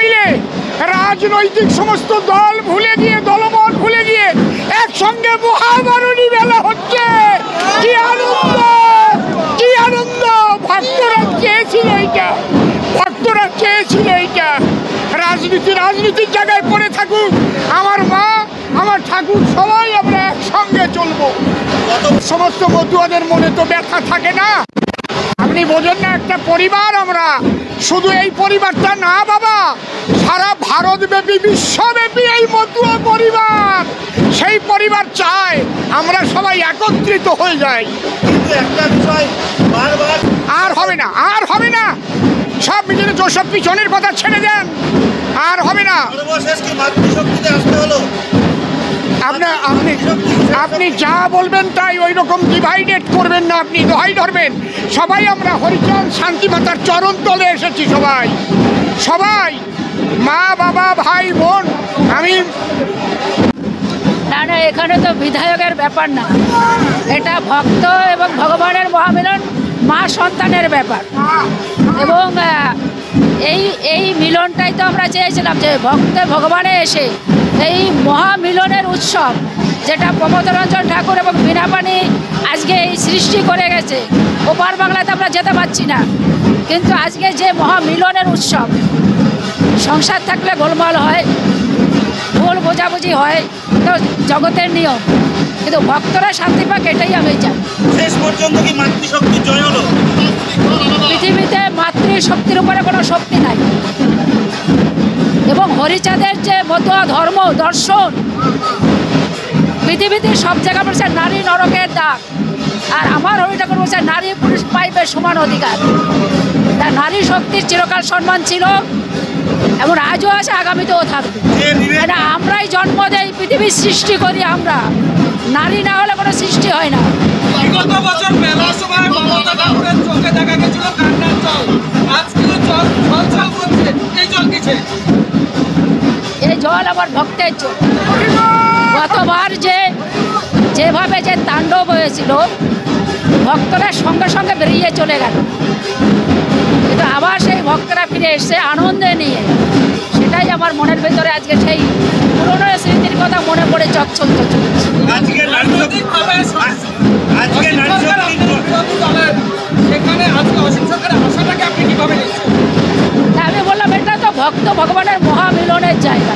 মিলে রাজনৈতিক সমস্ত দল ভুলে গিয়ে, দলমত ভুলে গিয়ে একসঙ্গে মহাবারণী মেলা হচ্ছে। কি আনন্দ, কি আনন্দ! ভক্তরা চেয়েছিল এইটা, ভক্তরা চেয়েছিল এইটা। রাজনীতির জায়গায় পড়ে থাকুক, আমার মা, আমার ঠাকুর, সবাই আমরা একসঙ্গে চলবো। সমস্ত মতুয়াদের মনে তো ব্যথা থাকে না, আপনি বোঝেন না? একটা পরিবার আমরা, শুধু এই পরিবারটা না বাবা, সারা ভারতব্যাপী, বিশ্বব্যাপী এই মতুয়া পরিবার, সেই পরিবার চায় আমরা সবাই একত্রিত হয়ে যাই। একটা বিষয় বারবার আর হবে না, আর হবে না, সব মিটিয়ে যেসব পিছনের কথা ছেড়ে দেন, আর হবে না। সর্বশেষ কি মাতৃশক্তিতে আসতে হলো? আপনি যা বলবেন তাই ওই রকম ডিভাইডেড করবেন না, আপনি দোহাই ধরবেন। সবাই আমরা হরিচাঁদ শান্তি মাতার চরণ তলে এসেছি, সবাই সবাই, মা বাবা ভাই বোন। আমি না না, এখানে তো বিধায়কের ব্যাপার না, এটা ভক্ত এবং ভগবানের মহামিলন, মা সন্তানের ব্যাপার। এবং এই মিলনটাই তো আমরা চেয়েছিলাম, যে ভক্তে ভগবানে এসে এই মহামিলনের উৎসব, যেটা প্রমোদরঞ্জন ঠাকুর এবং বীণাপাণি আজকে এই সৃষ্টি করে গেছে। ওপার বাংলাতে আমরা যেতে পারছি না, কিন্তু আজকে যে মহামিলনের উৎসব, সংসার থাকলে গোলমাল হয়, ভুল বোঝাবুঝি হয়, তো জগতের নিয়ম, কিন্তু ভক্তরা শান্তি পাক, এটাই আমি চাই। শেষ পর্যন্ত কি মাতৃশক্তি জয় হলো? পৃথিবীতে মাতৃশক্তির উপরে কোনো শক্তি নাই, এবং হরিচাঁদের যে মতুয়া ধর্ম দর্শন, পৃথিবীতে সব জায়গায় বলছে নারী নরকের দাগ, আর আমার হরি ঠাকুর বলছে নারী পুরুষ পাইবে সমান অধিকার। তা নারী শক্তির চিরকাল সম্মান ছিল, এমন আজও আছে, আগামীতেও থাকবে। এটা আমরাই জন্ম দেই, পৃথিবীর সৃষ্টি করি আমরা, নারী না হলে কোনো সৃষ্টি হয় না। বিগত বছর মেলার সময় মমতা ঠাকুরের চোখে দেখা গেছিল কান্নার জল, আজকে জল ছলছল করছে, এই জল কিসে? এই জল আমার ভক্তের জল। গতবার যেভাবে যে তাণ্ডব হয়েছিল, ভক্তরা সঙ্গে সঙ্গে বেরিয়ে চলে গেল, কিন্তু আবার সেই ভক্তরা ফিরে এসছে আনন্দে নিয়ে। সেটাই আমার মনের ভেতরে আজকে সেই পুরনো স্মৃতির কথা মনে পড়ে চচ্চল চলছে। আমি বললাম, এটা তো ভক্ত ভগবানের মহামিলনের জায়গা।